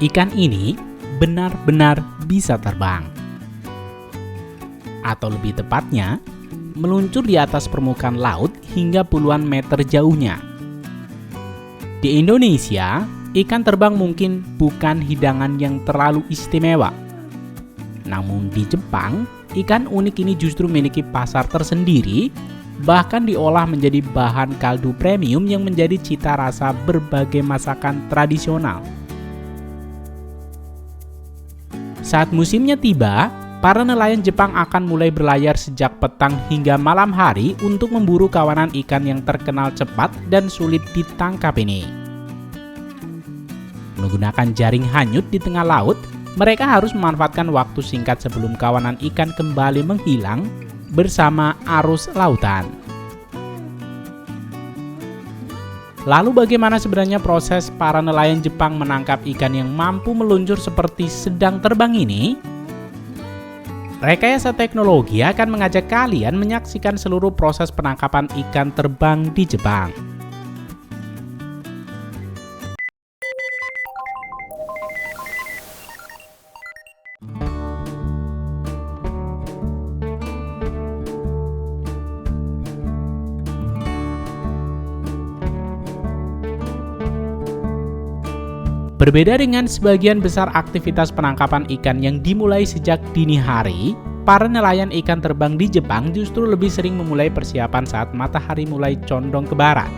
Ikan ini benar-benar bisa terbang. Atau lebih tepatnya, meluncur di atas permukaan laut hingga puluhan meter jauhnya. Di Indonesia, ikan terbang mungkin bukan hidangan yang terlalu istimewa. Namun di Jepang, ikan unik ini justru memiliki pasar tersendiri, bahkan diolah menjadi bahan kaldu premium yang menjadi cita rasa berbagai masakan tradisional. Saat musimnya tiba, para nelayan Jepang akan mulai berlayar sejak petang hingga malam hari untuk memburu kawanan ikan yang terkenal cepat dan sulit ditangkap ini. Menggunakan jaring hanyut di tengah laut, mereka harus memanfaatkan waktu singkat sebelum kawanan ikan kembali menghilang bersama arus lautan. Lalu bagaimana sebenarnya proses para nelayan Jepang menangkap ikan yang mampu meluncur seperti sedang terbang ini? Rekayasa teknologi akan mengajak kalian menyaksikan seluruh proses penangkapan ikan terbang di Jepang. Berbeda dengan sebagian besar aktivitas penangkapan ikan yang dimulai sejak dini hari, para nelayan ikan terbang di Jepang justru lebih sering memulai persiapan saat matahari mulai condong ke barat.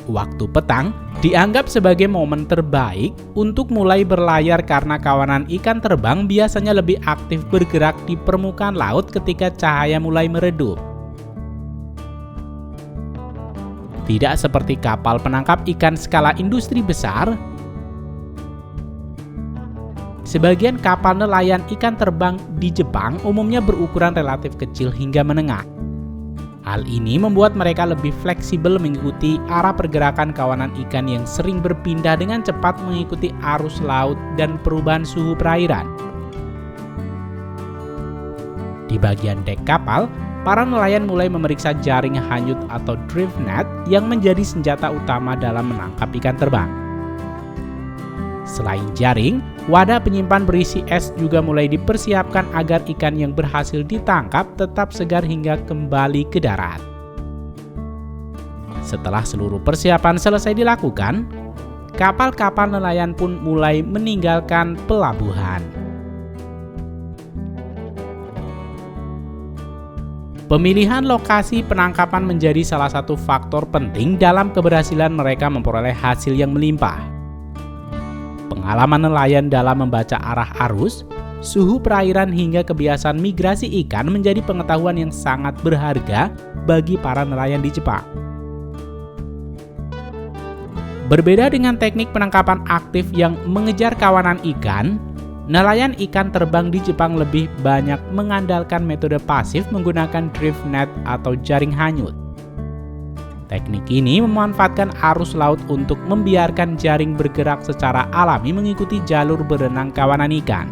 Waktu petang dianggap sebagai momen terbaik untuk mulai berlayar karena kawanan ikan terbang biasanya lebih aktif bergerak di permukaan laut ketika cahaya mulai meredup. Tidak seperti kapal penangkap ikan skala industri besar, sebagian kapal nelayan ikan terbang di Jepang umumnya berukuran relatif kecil hingga menengah. Hal ini membuat mereka lebih fleksibel mengikuti arah pergerakan kawanan ikan yang sering berpindah dengan cepat mengikuti arus laut dan perubahan suhu perairan. Di bagian dek kapal, para nelayan mulai memeriksa jaring hanyut atau drift net yang menjadi senjata utama dalam menangkap ikan terbang. Selain jaring, wadah penyimpan berisi es juga mulai dipersiapkan agar ikan yang berhasil ditangkap tetap segar hingga kembali ke darat. Setelah seluruh persiapan selesai dilakukan, kapal-kapal nelayan pun mulai meninggalkan pelabuhan. Pemilihan lokasi penangkapan menjadi salah satu faktor penting dalam keberhasilan mereka memperoleh hasil yang melimpah. Pengalaman nelayan dalam membaca arah arus, suhu perairan hingga kebiasaan migrasi ikan menjadi pengetahuan yang sangat berharga bagi para nelayan di Jepang. Berbeda dengan teknik penangkapan aktif yang mengejar kawanan ikan, nelayan ikan terbang di Jepang lebih banyak mengandalkan metode pasif menggunakan drift net atau jaring hanyut. Teknik ini memanfaatkan arus laut untuk membiarkan jaring bergerak secara alami mengikuti jalur berenang kawanan ikan.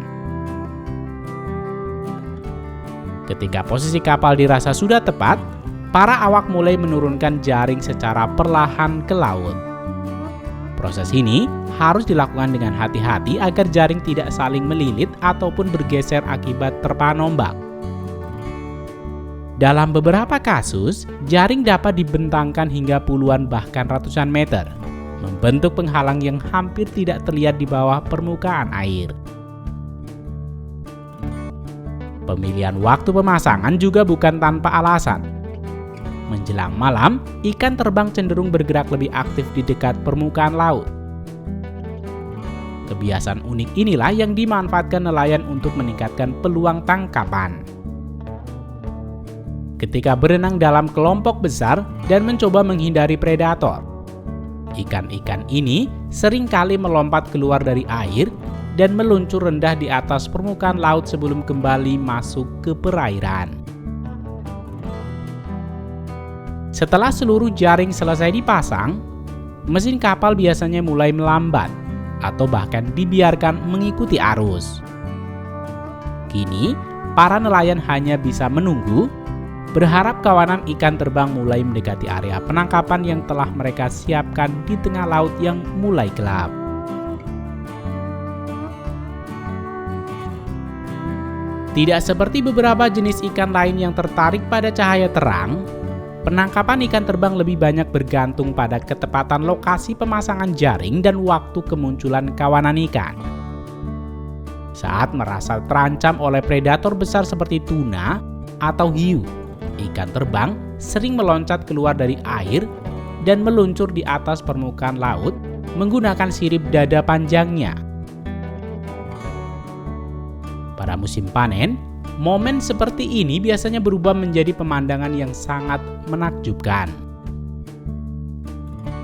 Ketika posisi kapal dirasa sudah tepat, para awak mulai menurunkan jaring secara perlahan ke laut. Proses ini harus dilakukan dengan hati-hati agar jaring tidak saling melilit ataupun bergeser akibat terpaan ombak. Dalam beberapa kasus, jaring dapat dibentangkan hingga puluhan bahkan ratusan meter, membentuk penghalang yang hampir tidak terlihat di bawah permukaan air. Pemilihan waktu pemasangan juga bukan tanpa alasan. Menjelang malam, ikan terbang cenderung bergerak lebih aktif di dekat permukaan laut. Kebiasaan unik inilah yang dimanfaatkan nelayan untuk meningkatkan peluang tangkapan. Ketika berenang dalam kelompok besar dan mencoba menghindari predator, ikan-ikan ini seringkali melompat keluar dari air dan meluncur rendah di atas permukaan laut sebelum kembali masuk ke perairan. Setelah seluruh jaring selesai dipasang, mesin kapal biasanya mulai melambat atau bahkan dibiarkan mengikuti arus. Kini, para nelayan hanya bisa menunggu, berharap kawanan ikan terbang mulai mendekati area penangkapan yang telah mereka siapkan di tengah laut yang mulai gelap. Tidak seperti beberapa jenis ikan lain yang tertarik pada cahaya terang, penangkapan ikan terbang lebih banyak bergantung pada ketepatan lokasi pemasangan jaring dan waktu kemunculan kawanan ikan. Saat merasa terancam oleh predator besar seperti tuna atau hiu, ikan terbang sering meloncat keluar dari air dan meluncur di atas permukaan laut menggunakan sirip dada panjangnya. Pada musim panen, momen seperti ini biasanya berubah menjadi pemandangan yang sangat menakjubkan.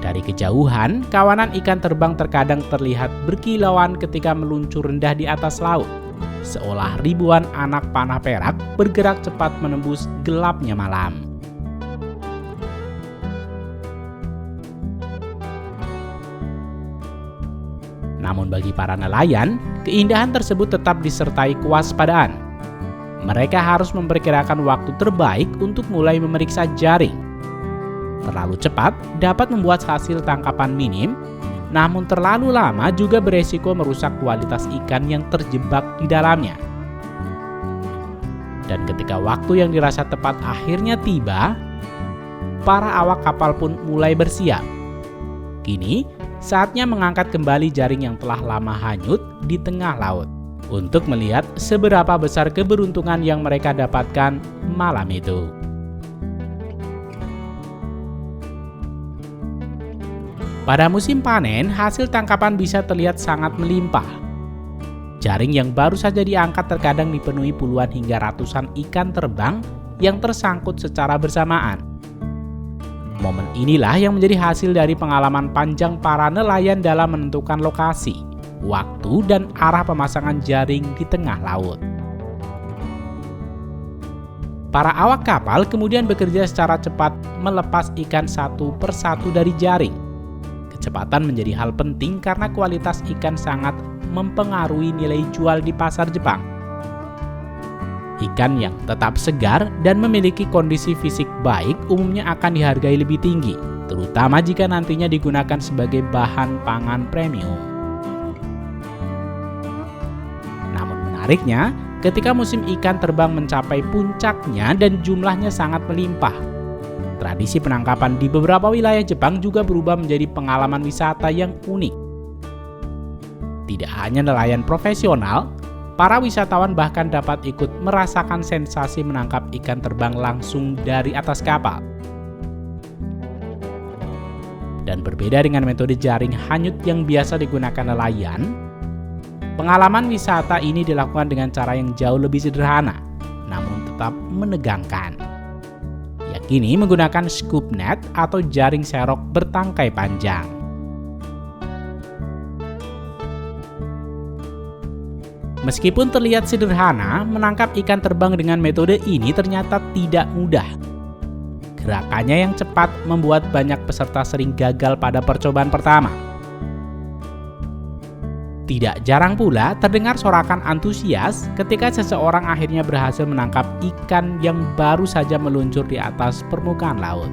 Dari kejauhan, kawanan ikan terbang terkadang terlihat berkilauan ketika meluncur rendah di atas laut, seolah ribuan anak panah perak bergerak cepat menembus gelapnya malam. Namun bagi para nelayan, keindahan tersebut tetap disertai kewaspadaan. Mereka harus memperkirakan waktu terbaik untuk mulai memeriksa jaring. Terlalu cepat dapat membuat hasil tangkapan minim, namun terlalu lama juga beresiko merusak kualitas ikan yang terjebak di dalamnya. Dan ketika waktu yang dirasa tepat akhirnya tiba, para awak kapal pun mulai bersiap. Kini, saatnya mengangkat kembali jaring yang telah lama hanyut di tengah laut untuk melihat seberapa besar keberuntungan yang mereka dapatkan malam itu. Pada musim panen, hasil tangkapan bisa terlihat sangat melimpah. Jaring yang baru saja diangkat terkadang dipenuhi puluhan hingga ratusan ikan terbang yang tersangkut secara bersamaan. Momen inilah yang menjadi hasil dari pengalaman panjang para nelayan dalam menentukan lokasi, waktu, dan arah pemasangan jaring di tengah laut. Para awak kapal kemudian bekerja secara cepat melepas ikan satu persatu dari jaring. Kecepatan menjadi hal penting karena kualitas ikan sangat mempengaruhi nilai jual di pasar Jepang. Ikan yang tetap segar dan memiliki kondisi fisik baik umumnya akan dihargai lebih tinggi, terutama jika nantinya digunakan sebagai bahan pangan premium. Namun menariknya, ketika musim ikan terbang mencapai puncaknya dan jumlahnya sangat melimpah, tradisi penangkapan di beberapa wilayah Jepang juga berubah menjadi pengalaman wisata yang unik. Tidak hanya nelayan profesional, para wisatawan bahkan dapat ikut merasakan sensasi menangkap ikan terbang langsung dari atas kapal. Dan berbeda dengan metode jaring hanyut yang biasa digunakan nelayan, pengalaman wisata ini dilakukan dengan cara yang jauh lebih sederhana, namun tetap menegangkan. Yakni menggunakan scoop net atau jaring serok bertangkai panjang. Meskipun terlihat sederhana, menangkap ikan terbang dengan metode ini ternyata tidak mudah. Gerakannya yang cepat membuat banyak peserta sering gagal pada percobaan pertama. Tidak jarang pula terdengar sorakan antusias ketika seseorang akhirnya berhasil menangkap ikan yang baru saja meluncur di atas permukaan laut.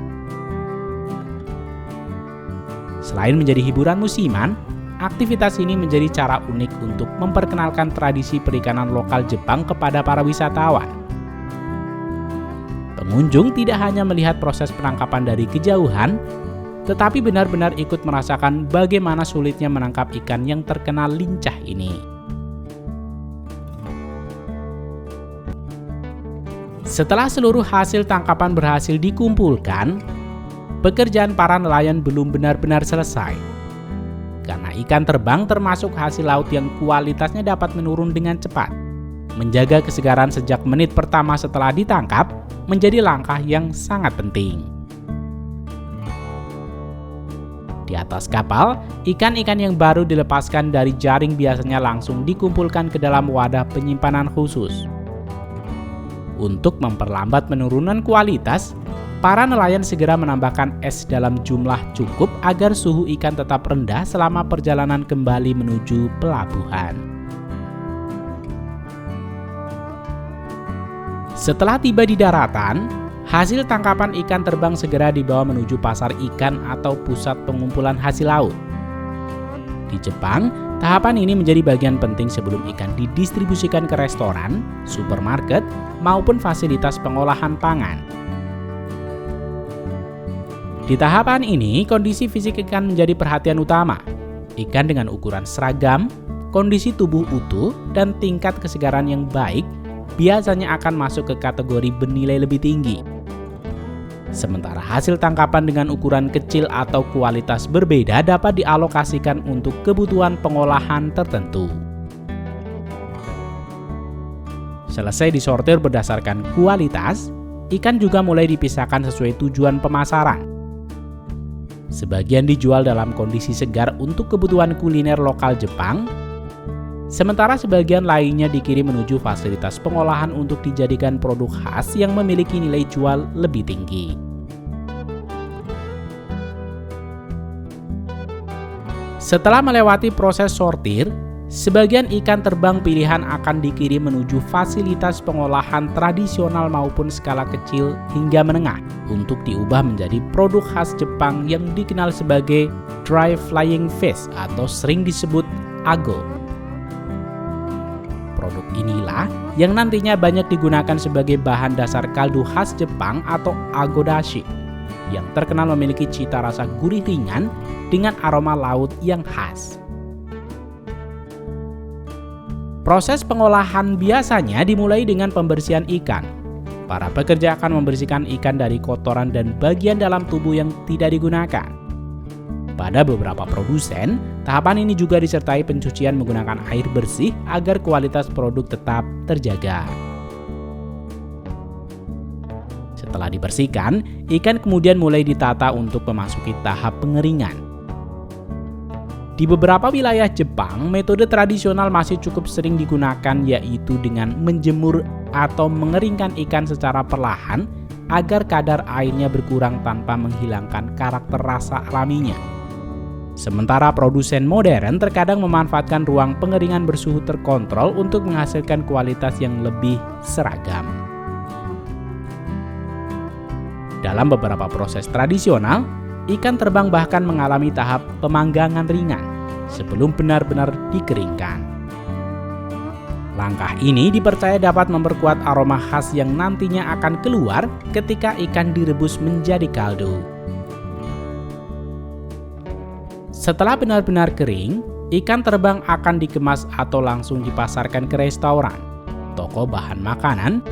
Selain menjadi hiburan musiman, aktivitas ini menjadi cara unik untuk memperkenalkan tradisi perikanan lokal Jepang kepada para wisatawan. Pengunjung tidak hanya melihat proses penangkapan dari kejauhan, tetapi benar-benar ikut merasakan bagaimana sulitnya menangkap ikan yang terkenal lincah ini. Setelah seluruh hasil tangkapan berhasil dikumpulkan, pekerjaan para nelayan belum benar-benar selesai. Karena ikan terbang termasuk hasil laut yang kualitasnya dapat menurun dengan cepat. Menjaga kesegaran sejak menit pertama setelah ditangkap menjadi langkah yang sangat penting. Di atas kapal, ikan-ikan yang baru dilepaskan dari jaring biasanya langsung dikumpulkan ke dalam wadah penyimpanan khusus. Untuk memperlambat penurunan kualitas, para nelayan segera menambahkan es dalam jumlah cukup agar suhu ikan tetap rendah selama perjalanan kembali menuju pelabuhan. Setelah tiba di daratan, hasil tangkapan ikan terbang segera dibawa menuju pasar ikan atau pusat pengumpulan hasil laut. Di Di Jepang, tahapan ini menjadi bagian penting sebelum ikan didistribusikan ke restoran, supermarket, maupun fasilitas pengolahan pangan. Di tahapan ini, kondisi fisik ikan menjadi perhatian utama. Ikan dengan ukuran seragam, kondisi tubuh utuh, dan tingkat kesegaran yang baik biasanya akan masuk ke kategori bernilai lebih tinggi. Sementara hasil tangkapan dengan ukuran kecil atau kualitas berbeda dapat dialokasikan untuk kebutuhan pengolahan tertentu. Selesai disortir berdasarkan kualitas, ikan juga mulai dipisahkan sesuai tujuan pemasaran. Sebagian dijual dalam kondisi segar untuk kebutuhan kuliner lokal Jepang, sementara sebagian lainnya dikirim menuju fasilitas pengolahan untuk dijadikan produk khas yang memiliki nilai jual lebih tinggi. Setelah melewati proses sortir, sebagian ikan terbang pilihan akan dikirim menuju fasilitas pengolahan tradisional maupun skala kecil hingga menengah untuk diubah menjadi produk khas Jepang yang dikenal sebagai dry flying fish atau sering disebut ago. Produk inilah yang nantinya banyak digunakan sebagai bahan dasar kaldu khas Jepang atau agodashi, yang terkenal memiliki cita rasa gurih ringan dengan aroma laut yang khas. Proses pengolahan biasanya dimulai dengan pembersihan ikan. Para pekerja akan membersihkan ikan dari kotoran dan bagian dalam tubuh yang tidak digunakan. Pada beberapa produsen, tahapan ini juga disertai pencucian menggunakan air bersih agar kualitas produk tetap terjaga. Setelah dibersihkan, ikan kemudian mulai ditata untuk memasuki tahap pengeringan. Di beberapa wilayah Jepang, metode tradisional masih cukup sering digunakan, yaitu dengan menjemur atau mengeringkan ikan secara perlahan agar kadar airnya berkurang tanpa menghilangkan karakter rasa alaminya. Sementara produsen modern terkadang memanfaatkan ruang pengeringan bersuhu terkontrol untuk menghasilkan kualitas yang lebih seragam. Dalam beberapa proses tradisional, ikan terbang bahkan mengalami tahap pemanggangan ringan sebelum benar-benar dikeringkan. Langkah ini dipercaya dapat memperkuat aroma khas yang nantinya akan keluar ketika ikan direbus menjadi kaldu. Setelah benar-benar kering, ikan terbang akan dikemas atau langsung dipasarkan ke restoran, toko bahan makanan,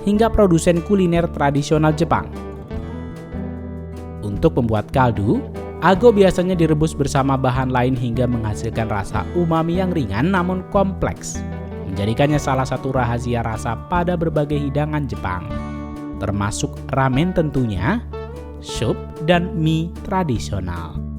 hingga produsen kuliner tradisional Jepang. Untuk membuat kaldu, ago biasanya direbus bersama bahan lain hingga menghasilkan rasa umami yang ringan namun kompleks, menjadikannya salah satu rahasia rasa pada berbagai hidangan Jepang, termasuk ramen tentunya, sup, dan mie tradisional.